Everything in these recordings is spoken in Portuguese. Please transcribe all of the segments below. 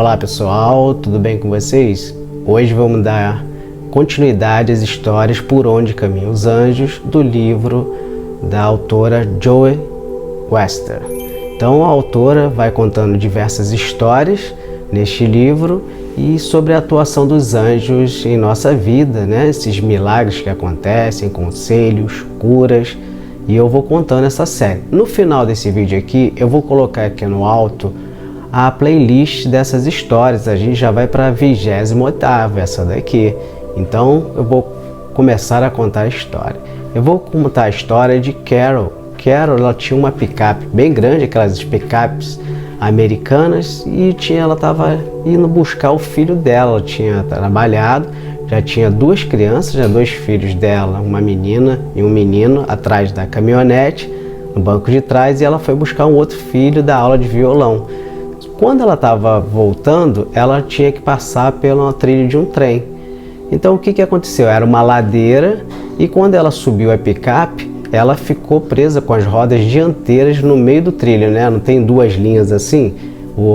Olá pessoal, tudo bem com vocês? Hoje vamos dar continuidade às histórias Por Onde Caminham os Anjos, do livro da autora Joe Wester. Então a autora vai contando diversas histórias neste livro e sobre a atuação dos anjos em nossa vida, né? Esses milagres que acontecem, conselhos, curas, e eu vou contando essa série. No final desse vídeo aqui, eu vou colocar aqui no alto a playlist dessas histórias. A gente já vai para a 28ª, essa daqui. Então eu vou começar a contar a história. Eu vou contar a história de Carol. Carol, ela tinha uma picape bem grande, aquelas picapes americanas, e ela estava indo buscar o filho dela. Ela tinha trabalhado, já tinha duas crianças, já dois filhos dela, uma menina e um menino, atrás da caminhonete, no banco de trás, e ela foi buscar um outro filho da aula de violão. Quando ela estava voltando, ela tinha que passar pela trilha de um trem. Então o que aconteceu? Era uma ladeira, e quando ela subiu a picape, ela ficou presa com as rodas dianteiras no meio do trilho, né? Não tem duas linhas assim?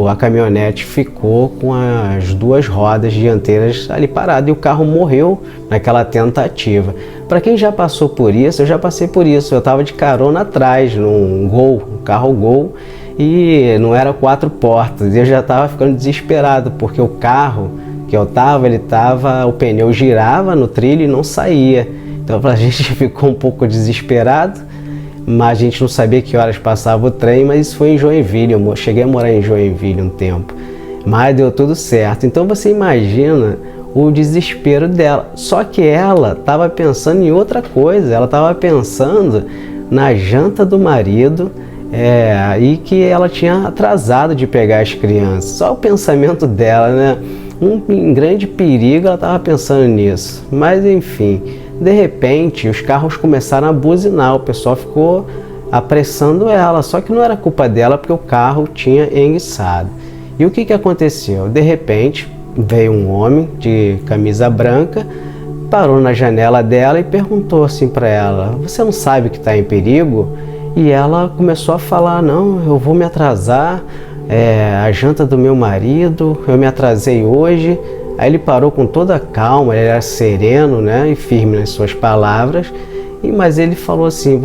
A caminhonete ficou com as duas rodas dianteiras ali parada, e o carro morreu naquela tentativa. Para quem já passou por isso, eu já passei por isso. Eu estava de carona atrás, num Gol, um carro Gol, e não era 4 portas. Eu já estava ficando desesperado, porque o carro que eu estava, o pneu girava no trilho e não saía. Então a gente ficou um pouco desesperado, mas a gente não sabia que horas passava o trem. Mas isso foi em Joinville, eu cheguei a morar em Joinville um tempo, mas deu tudo certo. Então você imagina o desespero dela. Só que ela estava pensando em outra coisa, ela estava pensando na janta do marido, e que ela tinha atrasado de pegar as crianças. Só o pensamento dela, né? Em grande perigo, ela estava pensando nisso. Mas enfim, de repente os carros começaram a buzinar, o pessoal ficou apressando ela, só que não era culpa dela, porque o carro tinha enguiçado. E o que aconteceu? De repente veio um homem de camisa branca, parou na janela dela e perguntou assim para ela: "Você não sabe que está em perigo?" E ela começou a falar: "Não, eu vou me atrasar, a janta do meu marido, eu me atrasei hoje." Aí ele parou com toda a calma, ele era sereno, né, e firme nas suas palavras, mas ele falou assim: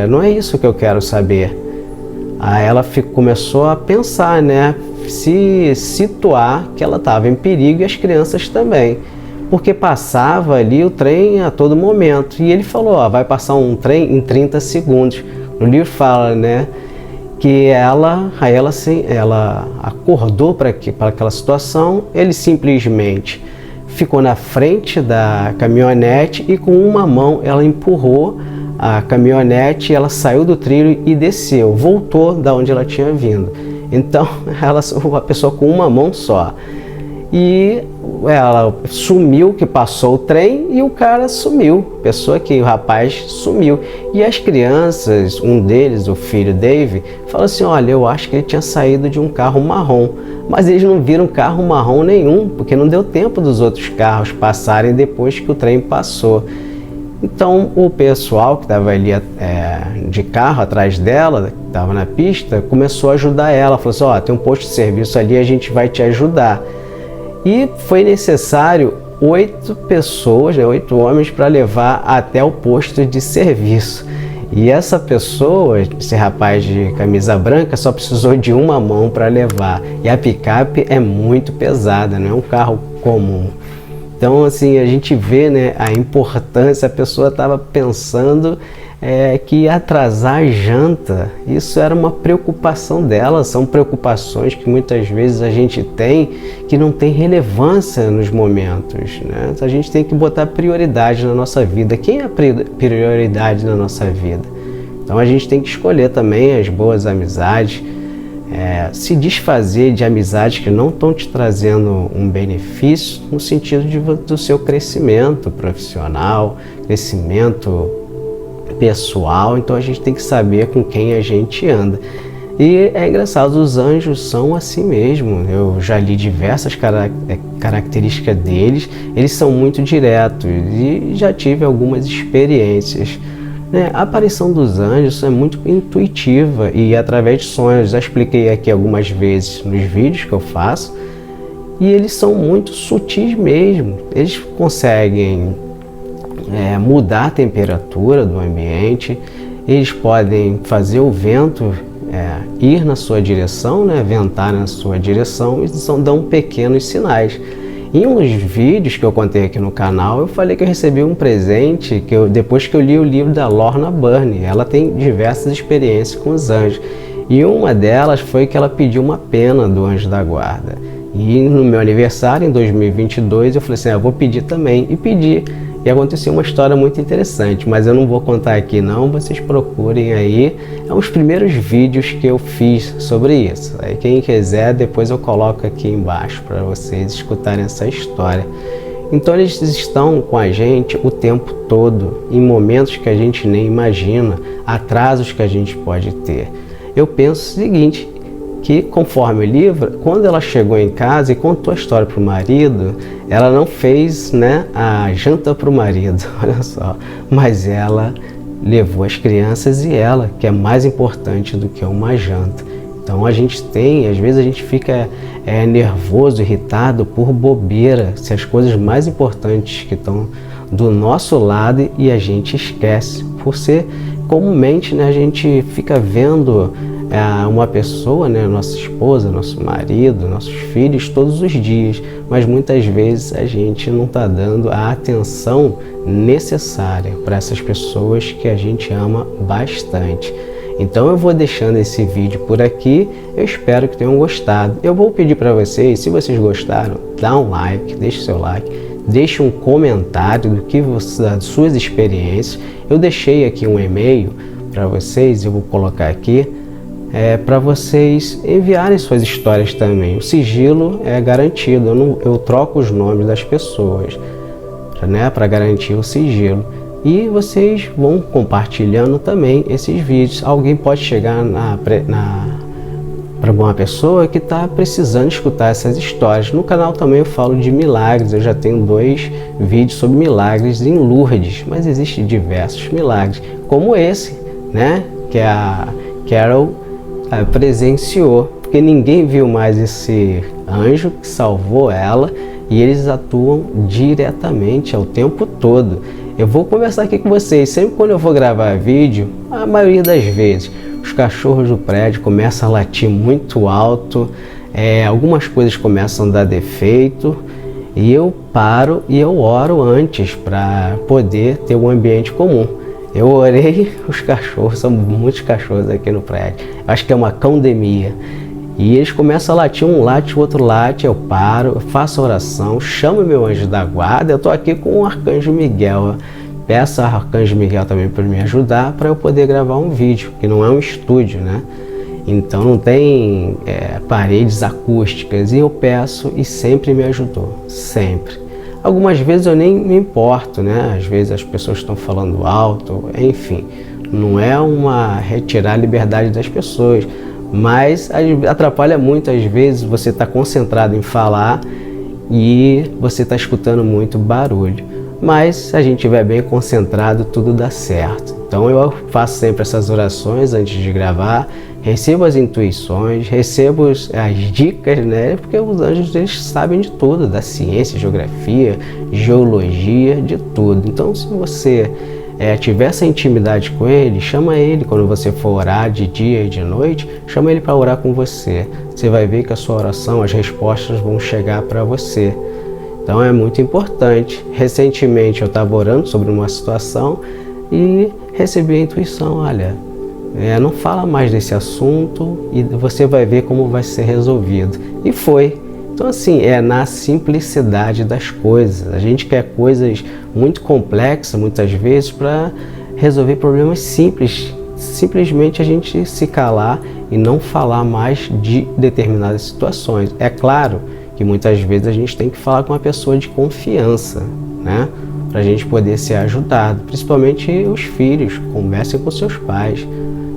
não é isso que eu quero saber." Aí ela começou a pensar, né, se situar que ela estava em perigo, e as crianças também, porque passava ali o trem a todo momento. E ele falou: vai passar um trem em 30 segundos. No livro fala, né, que ela acordou para aquela situação. Ele simplesmente ficou na frente da caminhonete e com uma mão ela empurrou a caminhonete, ela saiu do trilho e desceu, voltou da onde ela tinha vindo. Então a pessoa com uma mão só. E ela sumiu, que passou o trem, e o cara sumiu, o rapaz sumiu. E as crianças, um deles, o filho Dave, falou assim: "Olha, eu acho que ele tinha saído de um carro marrom." Mas eles não viram carro marrom nenhum, porque não deu tempo dos outros carros passarem depois que o trem passou. Então o pessoal que estava ali de carro atrás dela, que estava na pista, começou a ajudar ela. Falou assim: tem um posto de serviço ali, a gente vai te ajudar. E foi necessário 8 pessoas, 8 homens, para levar até o posto de serviço. E essa pessoa, esse rapaz de camisa branca, só precisou de uma mão para levar. E a picape é muito pesada, não é um carro comum. Então assim, a gente vê, né, a importância. A pessoa estava pensando que ia atrasar a janta. Isso era uma preocupação dela. São preocupações que muitas vezes a gente tem, que não tem relevância nos momentos, né? A gente tem que botar prioridade na nossa vida. Quem é a prioridade na nossa vida? Então a gente tem que escolher também as boas amizades, se desfazer de amizades que não estão te trazendo um benefício no sentido do seu crescimento profissional, crescimento pessoal. Então a gente tem que saber com quem a gente anda. E é engraçado, os anjos são assim mesmo. Eu já li diversas características deles. Eles são muito diretos e já tive algumas experiências né? A aparição dos anjos é muito intuitiva e através de sonhos. Já expliquei aqui algumas vezes nos vídeos que eu faço, e eles são muito sutis mesmo. Eles conseguem mudar a temperatura do ambiente, eles podem fazer o vento ir na sua direção, né? Ventar na sua direção, e dão pequenos sinais. Em uns vídeos que eu contei aqui no canal, eu falei que eu recebi um presente depois que eu li o livro da Lorna Byrne. Ela tem diversas experiências com os anjos, e uma delas foi que ela pediu uma pena do anjo da guarda. E no meu aniversário, em 2022, eu falei assim, eu vou pedir também, e pedi. E aconteceu uma história muito interessante, mas eu não vou contar aqui não, vocês procurem aí. É um dos primeiros vídeos que eu fiz sobre isso. Aí quem quiser, depois eu coloco aqui embaixo para vocês escutarem essa história. Então eles estão com a gente o tempo todo, em momentos que a gente nem imagina, atrasos que a gente pode ter. Eu penso o seguinte, que conforme o livro, quando ela chegou em casa e contou a história para o marido, ela não fez, né, a janta para o marido, olha só, mas ela levou as crianças e ela, que é mais importante do que uma janta. Então a gente às vezes a gente fica nervoso, irritado por bobeira, se as coisas mais importantes que estão do nosso lado, e a gente esquece, por ser comumente, né, a gente fica vendo uma pessoa, né, nossa esposa, nosso marido, nossos filhos todos os dias, mas muitas vezes a gente não está dando a atenção necessária para essas pessoas que a gente ama bastante. Então eu vou deixando esse vídeo por aqui, eu espero que tenham gostado. Eu vou pedir para vocês, se vocês gostaram, dá um like, deixe seu like, deixe um comentário das suas experiências. Eu deixei aqui um e-mail para vocês, eu vou colocar aqui, para vocês enviarem suas histórias também. O sigilo é garantido, eu troco os nomes das pessoas, né, para garantir o sigilo. E vocês vão compartilhando também esses vídeos. Alguém pode chegar para uma pessoa que está precisando escutar essas histórias. No canal também eu falo de milagres, eu já tenho 2 vídeos sobre milagres em Lourdes, mas existem diversos milagres, como esse, né, que a Carol presenciou, porque ninguém viu mais esse anjo que salvou ela, e eles atuam diretamente ao tempo todo. Eu vou conversar aqui com vocês, sempre quando eu vou gravar vídeo, a maioria das vezes, os cachorros do prédio começam a latir muito alto, algumas coisas começam a dar defeito, e eu paro e eu oro antes para poder ter um ambiente comum. Eu orei, os cachorros, são muitos cachorros aqui no prédio, acho que é uma cãodemia, e eles começam a latir, um late, o outro late, eu paro, eu faço a oração, chamo meu anjo da guarda, eu estou aqui com o Arcanjo Miguel, peço ao Arcanjo Miguel também para me ajudar, para eu poder gravar um vídeo, que não é um estúdio, né? Então não tem paredes acústicas, e eu peço e sempre me ajudou, sempre. Algumas vezes eu nem me importo, né? Às vezes as pessoas estão falando alto, enfim, não é retirar a liberdade das pessoas, mas atrapalha muito às vezes você está concentrado em falar e você está escutando muito barulho. Mas se a gente estiver bem concentrado, tudo dá certo. Então eu faço sempre essas orações antes de gravar, recebo as intuições, recebo as dicas, né? Porque os anjos, eles sabem de tudo, da ciência, geografia, geologia, de tudo. Então se você tiver essa intimidade com ele, chama ele quando você for orar de dia e de noite, chama ele para orar com você. Você vai ver que a sua oração, as respostas vão chegar para você. Então é muito importante. Recentemente eu estava orando sobre uma situação e recebi a intuição, olha, não fala mais desse assunto e você vai ver como vai ser resolvido. E foi. Então assim, na simplicidade das coisas. A gente quer coisas muito complexas muitas vezes para resolver problemas simples. Simplesmente a gente se calar e não falar mais de determinadas situações. É claro que muitas vezes a gente tem que falar com uma pessoa de confiança, né? Para a gente poder ser ajudado, principalmente os filhos. Conversem com seus pais,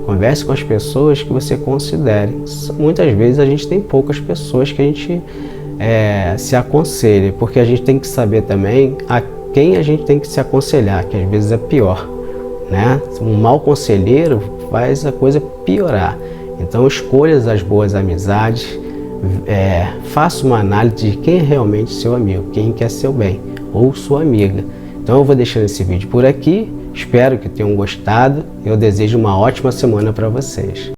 converse com as pessoas que você considere. Muitas vezes a gente tem poucas pessoas que a gente se aconselha, porque a gente tem que saber também a quem a gente tem que se aconselhar, que às vezes é pior, né? Um mau conselheiro faz a coisa piorar. Então escolha as boas amizades, faça uma análise de quem é realmente seu amigo, quem quer seu bem, ou sua amiga. Então eu vou deixando esse vídeo por aqui, espero que tenham gostado e eu desejo uma ótima semana para vocês.